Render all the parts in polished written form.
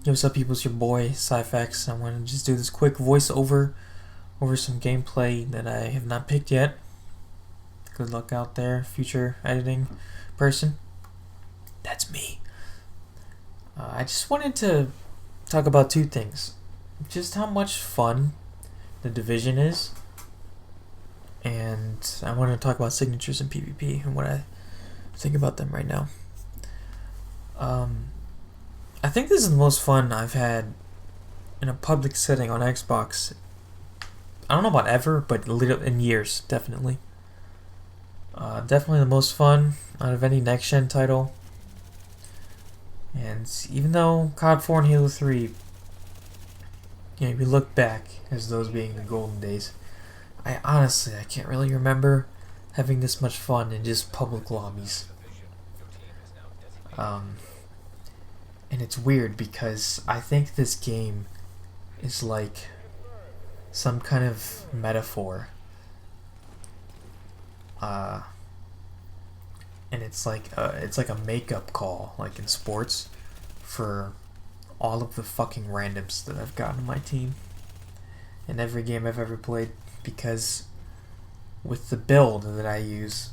Yo, what's up, people? It's your boy, Cyphex. I want to just do this quick voiceover over some gameplay that I have not picked yet. Good luck out there, future editing person. That's me. I just wanted to talk about two things. Just how much fun the Division is, and I want to talk about signatures in PvP and what I think about them right now. I think this is the most fun I've had in a public setting on Xbox. I don't know about ever, but in years, definitely. Definitely the most fun out of any next-gen title. And even though COD 4 and Halo 3, if you look back as those being the golden days, I can't really remember having this much fun in just public lobbies. And it's weird because I think this game is like some kind of metaphor. And it's like a makeup call, like in sports, for all of the fucking randoms that I've gotten on my team in every game I've ever played. Because with the build that I use,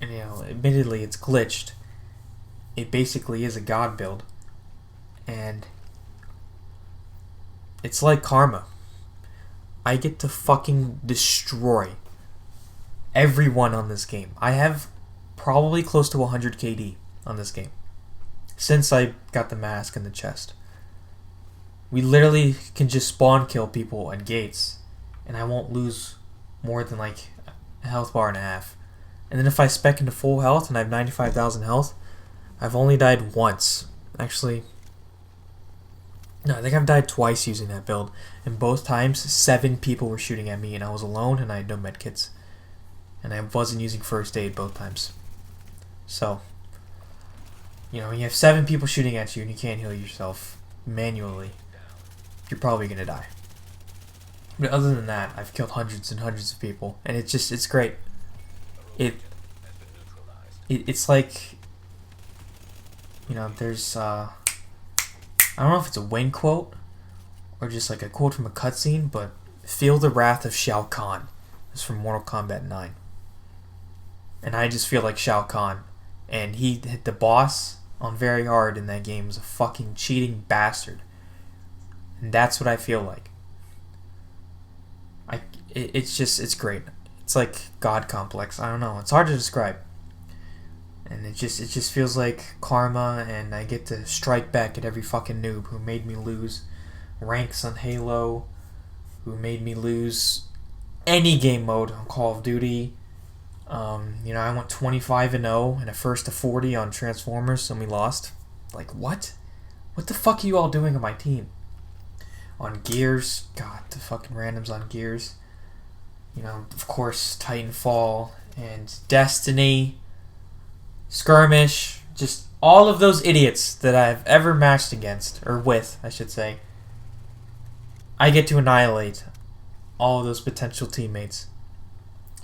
and admittedly it's glitched, it basically is a god build. And it's like karma. I get to fucking destroy everyone on this game. I have probably close to 100 KD on this game since I got the mask and the chest. We literally can just spawn kill people at gates, and I won't lose more than like a health bar and a half. And then if I spec into full health and I have 95,000 health, I've only died once. Actually, no, I think I've died twice using that build, and both times 7 people were shooting at me and I was alone and I had no medkits. And I wasn't using first aid both times. So, when you have 7 people shooting at you and you can't heal yourself manually, you're probably going to die. But other than that, I've killed hundreds and hundreds of people, and it's great. It's like, there's, I don't know if it's a Wayne quote or just like a quote from a cutscene, but feel the wrath of Shao Kahn. It's from Mortal Kombat 9. And I just feel like Shao Kahn. And he hit the boss on very hard in that game. Was a fucking cheating bastard. And that's what I feel like. It's great. It's like God complex. I don't know. It's hard to describe. And it just feels like karma, and I get to strike back at every fucking noob who made me lose ranks on Halo, who made me lose any game mode on Call of Duty. I went 25-0 and a first to 40 on Transformers, and we lost. Like, what? What the fuck are you all doing on my team? On Gears, God, the fucking randoms on Gears. Of course, Titanfall and Destiny. Skirmish, just all of those idiots that I've ever matched against, or with, I should say. I get to annihilate all of those potential teammates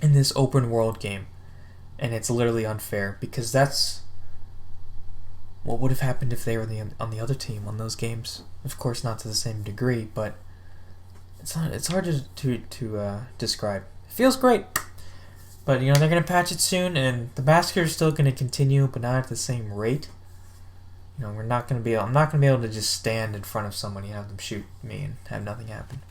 in this open world game. And it's literally unfair, because that's what would have happened if they were on the other team on those games. Of course, not to the same degree, but it's hard to describe. It feels great. But, they're going to patch it soon, and the massacre is still going to continue, but not at the same rate. I'm not going to be able to just stand in front of somebody and have them shoot me and have nothing happen.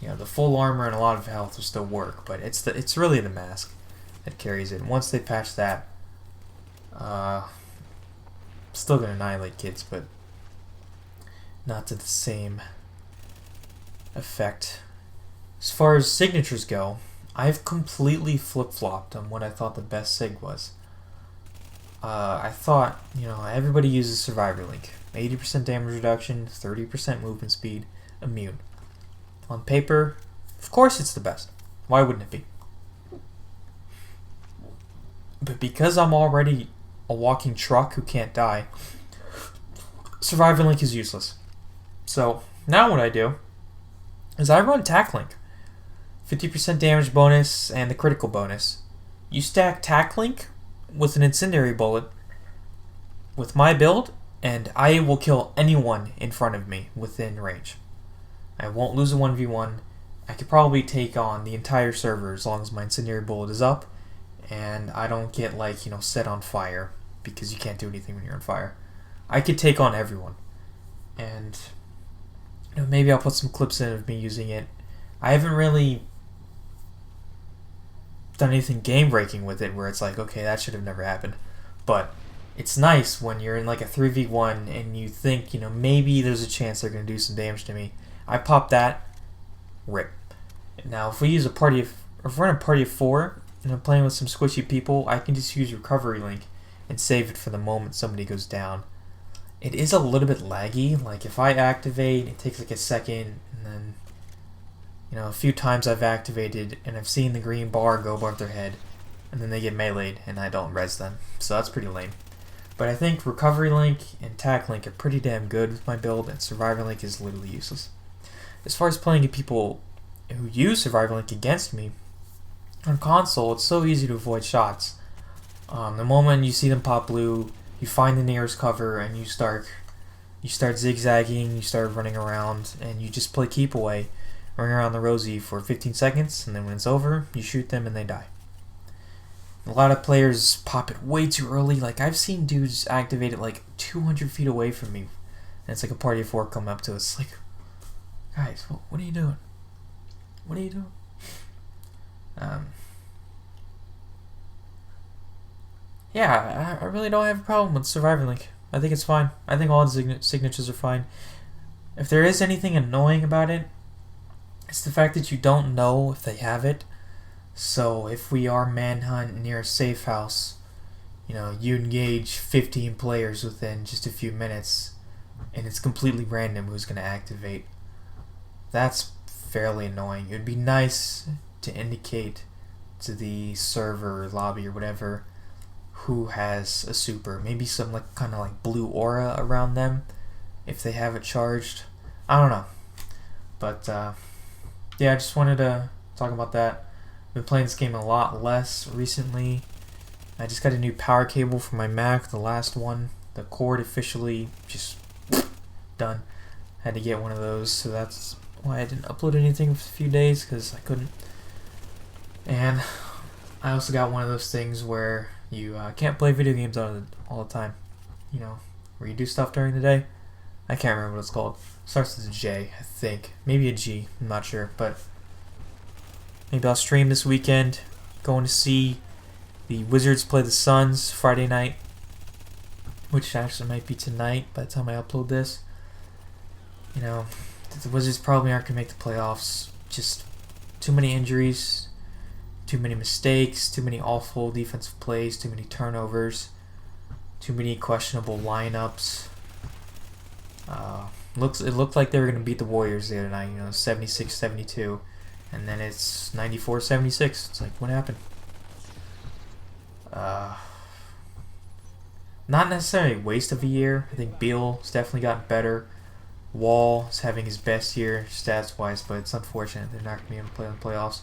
The full armor and a lot of health will still work, but it's really the mask that carries it. And once they patch that, still going to annihilate kids, but not to the same effect. As far as signatures go, I've completely flip-flopped on what I thought the best sig was. I thought, everybody uses Survivor Link. 80% damage reduction, 30% movement speed, immune. On paper, of course it's the best. Why wouldn't it be? But because I'm already a walking truck who can't die, Survivor Link is useless. So, now what I do is I run Tac Link. 50% damage bonus and the critical bonus. You stack Tac Link with an incendiary bullet with my build, and I will kill anyone in front of me within range. I won't lose a 1v1. I could probably take on the entire server as long as my incendiary bullet is up and I don't get, like, set on fire, because you can't do anything when you're on fire. I could take on everyone. And maybe I'll put some clips in of me using it. I haven't really done anything game breaking with it where it's like, okay, that should have never happened. But it's nice when you're in like a 3v1 and you think, maybe there's a chance they're going to do some damage to me. I pop that, rip. Now, if we're in a party of 4 and I'm playing with some squishy people, I can just use Recovery Link and save it for the moment somebody goes down. It is a little bit laggy. Like, if I activate, it takes like a second, and then, a few times I've activated and I've seen the green bar go above their head, and then they get meleeed and I don't res them. So that's pretty lame. But I think Recovery Link and Tac Link are pretty damn good with my build, and Survivor Link is literally useless. As far as playing against people who use Survivor Link against me, on console, it's so easy to avoid shots. The moment you see them pop blue, you find the nearest cover and you start zigzagging, you start running around, and you just play keep away, running around the rosy for 15 seconds, and then when it's over, you shoot them and they die. A lot of players pop it way too early. Like, I've seen dudes activate it like 200 feet away from me, and it's like a party of 4 come up to us, like, guys, what are you doing? What are you doing? Yeah, I really don't have a problem with Survivor Link. I think it's fine. I think all the signatures are fine. If there is anything annoying about it, it's the fact that you don't know if they have it. So if we are manhunt near a safe house, you engage 15 players within just a few minutes, and it's completely random who's going to activate. That's fairly annoying. It would be nice to indicate to the server or lobby or whatever who has a super. Maybe some kind of blue aura around them if they have it charged. I don't know. But yeah, I just wanted to talk about that. I've been playing this game a lot less recently. I just got a new power cable for my Mac, the last one. The cord officially just done. Had to get one of those, so that's why I didn't upload anything for a few days, because I couldn't. And I also got one of those things where you can't play video games all the time. Where you do stuff during the day. I can't remember what it's called. It starts with a J, I think. Maybe a G, I'm not sure. But maybe I'll stream this weekend. Going to see the Wizards play the Suns Friday night, which actually might be tonight by the time I upload this. The Wizards probably aren't going to make the playoffs. Just too many injuries, too many mistakes, too many awful defensive plays, too many turnovers, too many questionable lineups. It looked like they were going to beat the Warriors the other night, 76-72, and then it's 94-76. It's like, what happened? Not necessarily a waste of a year. I think Beal's definitely gotten better. Wall is having his best year stats-wise, but it's unfortunate they're not going to be able to play in the playoffs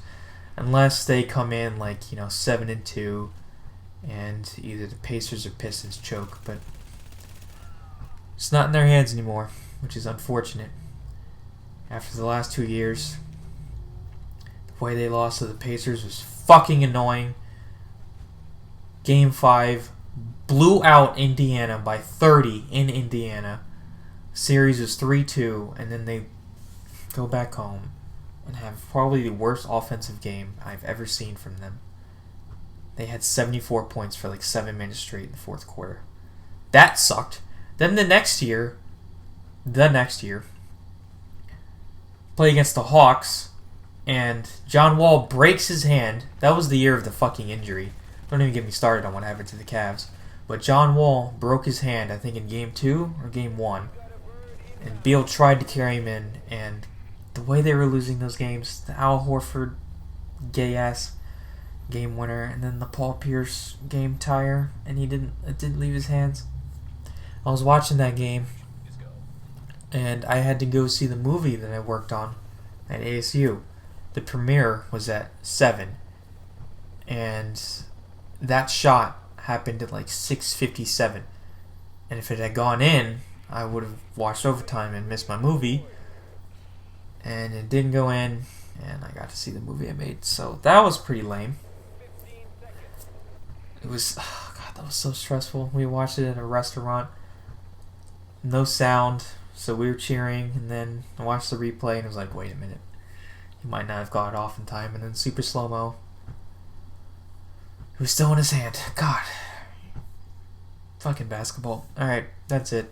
unless they come in 7-2, and either the Pacers or Pistons choke. But it's not in their hands anymore, which is unfortunate. After the last 2 years, the way they lost to the Pacers was fucking annoying. Game 5 blew out Indiana by 30 in Indiana. Series was 3-2, and then they go back home and have probably the worst offensive game I've ever seen from them. They had 74 points for 7 minutes straight in the fourth quarter. That sucked. Then the next year, play against the Hawks, and John Wall breaks his hand. That was the year of the fucking injury. Don't even get me started on what happened to the Cavs. But John Wall broke his hand, I think in Game 2 or Game 1. And Beal tried to carry him in, and the way they were losing those games, the Al Horford gay-ass game winner, and then the Paul Pierce game tire, and it didn't leave his hands. I was watching that game, and I had to go see the movie that I worked on at ASU. The premiere was at 7, and that shot happened at 6:57. And if it had gone in, I would have watched overtime and missed my movie. And it didn't go in, and I got to see the movie I made. So that was pretty lame. It was, oh God, that was so stressful. We watched it at a restaurant, no sound, so we were cheering, and then I watched the replay, and it was like, wait a minute, he might not have got it off in time, and then super slow-mo. It was still in his hand. God. Fucking basketball. Alright, that's it.